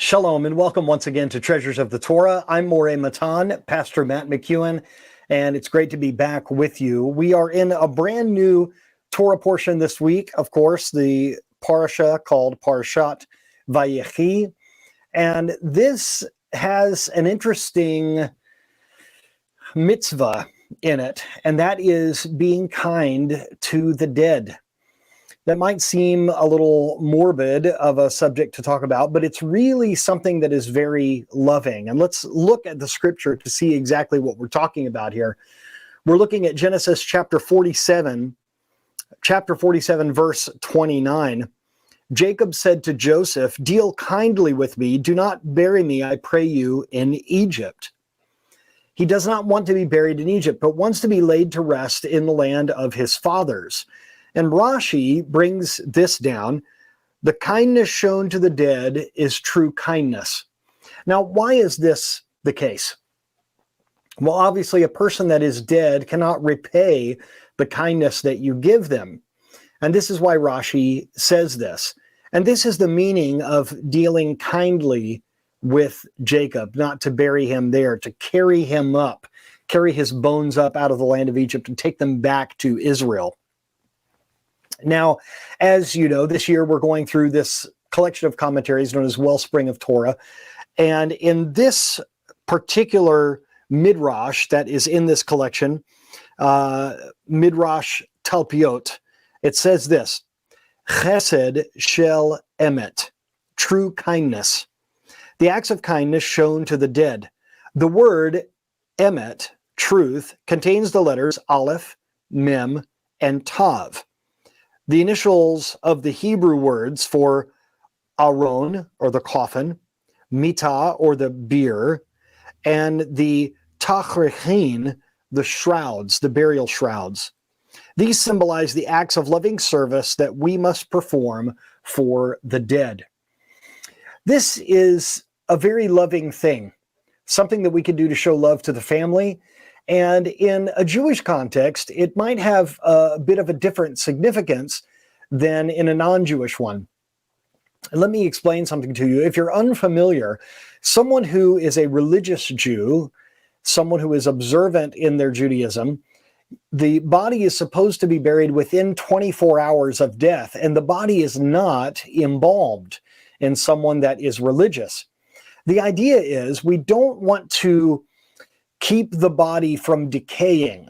Shalom and welcome once again to Treasures of the Torah. I'm Moreh Matan, Pastor Matt McEwen, and it's great to be back with you. We are in a brand new Torah portion this week, of course, the Parashat called Parashat Vayechi, and this has an interesting mitzvah in it, and that is being kind to the dead. That might seem a little morbid of a subject to talk about, but it's really something that is very loving. And let's look at the scripture to see exactly what we're talking about here. We're looking at Genesis chapter 47, verse 29. Jacob said to Joseph, "Deal kindly with me. Do not bury me, I pray you, in Egypt." He does not want to be buried in Egypt, but wants to be laid to rest in the land of his fathers. And Rashi brings this down: the kindness shown to the dead is true kindness. Now, why is this the case? Well, obviously, a person that is dead cannot repay the kindness that you give them. And this is why Rashi says this. And this is the meaning of dealing kindly with Jacob, not to bury him there, to carry him up, carry his bones up out of the land of Egypt and take them back to Israel. Now, as you know, this year we're going through this collection of commentaries known as Wellspring of Torah. And in this particular midrash that is in this collection, Midrash Talpiot, it says this: Chesed shel emet, true kindness. The acts of kindness shown to the dead. The word emet, truth, contains the letters Aleph, Mem, and Tav. The initials of the Hebrew words for Aron, or the coffin, Mita, or the bier, and the Tachrechin, the shrouds, the burial shrouds. These symbolize the acts of loving service that we must perform for the dead. This is a very loving thing, something that we can do to show love to the family. And in a Jewish context, it might have a bit of a different significance than in a non-Jewish one. And let me explain something to you. If you're unfamiliar, someone who is a religious Jew, someone who is observant in their Judaism, the body is supposed to be buried within 24 hours of death, and the body is not embalmed in someone that is religious. The idea is we don't want to keep the body from decaying.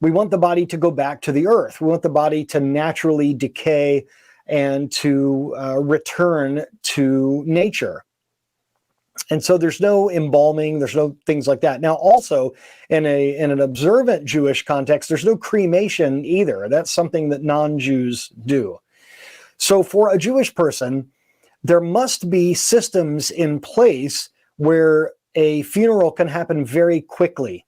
We want the body to go back to the earth. We want the body to naturally decay and to return to nature. And so there's no embalming, there's no things like that. Now, also in an observant Jewish context, there's no cremation either. That's something that non-Jews do. So for a Jewish person, there must be systems in place where a funeral can happen very quickly.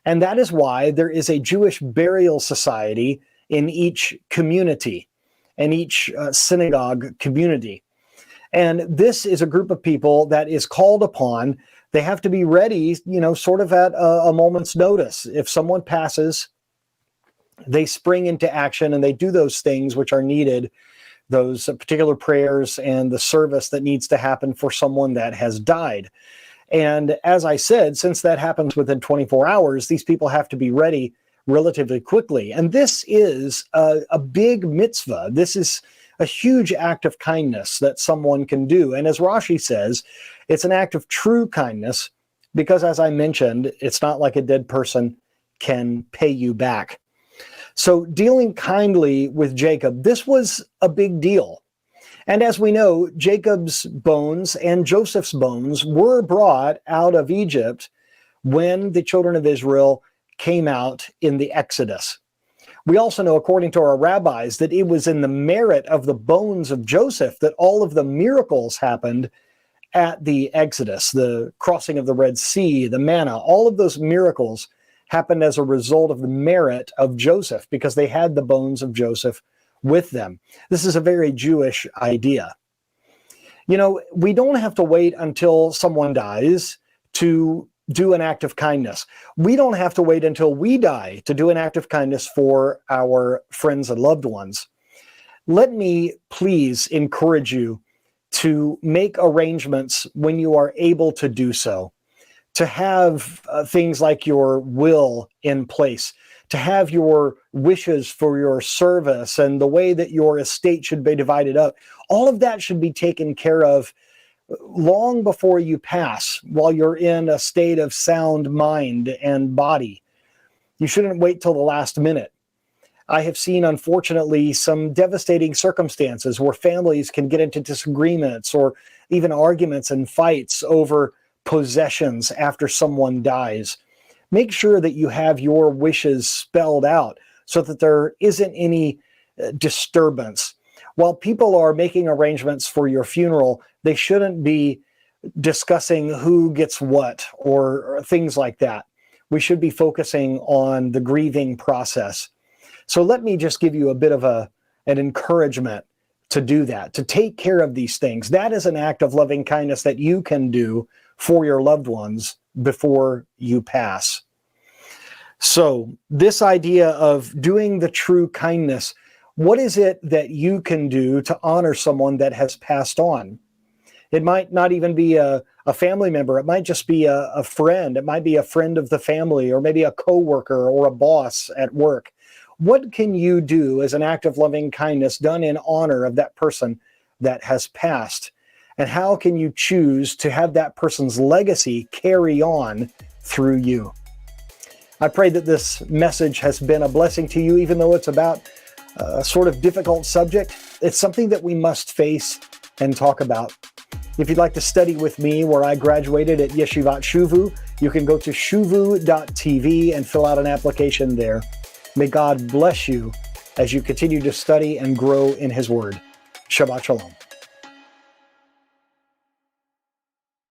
And that is why there is a Jewish burial society in each community, in each synagogue community. And this is a group of people that is called upon. They have to be ready, sort of at a moment's notice. If someone passes, they spring into action and they do those things which are needed, those particular prayers and the service that needs to happen for someone that has died. And as I said, since that happens within 24 hours, these people have to be ready relatively quickly. And this is a big mitzvah. This is a huge act of kindness that someone can do. And as Rashi says, it's an act of true kindness because, as I mentioned, it's not like a dead person can pay you back. So dealing kindly with Jacob, this was a big deal. And as we know, Jacob's bones and Joseph's bones were brought out of Egypt when the children of Israel came out in the Exodus. We also know, according to our rabbis, that it was in the merit of the bones of Joseph that all of the miracles happened at the Exodus, the crossing of the Red Sea, the manna, all of those miracles happened as a result of the merit of Joseph because they had the bones of Joseph with them. This is a very Jewish idea. We don't have to wait until someone dies to do an act of kindness. We don't have to wait until we die to do an act of kindness for our friends and loved ones. Let me please encourage you to make arrangements when you are able to do so, to have things like your will in place, to have your wishes for your service and the way that your estate should be divided up. All of that should be taken care of long before you pass, while you're in a state of sound mind and body. You shouldn't wait till the last minute. I have seen, unfortunately, some devastating circumstances where families can get into disagreements or even arguments and fights over possessions after someone dies. Make sure that you have your wishes spelled out so that there isn't any disturbance. While people are making arrangements for your funeral, they shouldn't be discussing who gets what or things like that. We should be focusing on the grieving process. So let me just give you a bit of an encouragement to do that, to take care of these things. That is an act of loving kindness that you can do for your loved ones before you pass. So this idea of doing the true kindness, what is it that you can do to honor someone that has passed on? It might not even be a family member. It might just be a friend. It might be a friend of the family, or maybe a coworker or a boss at work. What can you do as an act of loving kindness done in honor of that person that has passed? And how can you choose to have that person's legacy carry on through you? I pray that this message has been a blessing to you, even though it's about a sort of difficult subject. It's something that we must face and talk about. If you'd like to study with me, where I graduated at Yeshivat Shuvu, you can go to shuvu.tv and fill out an application there. May God bless you as you continue to study and grow in His Word. Shabbat Shalom.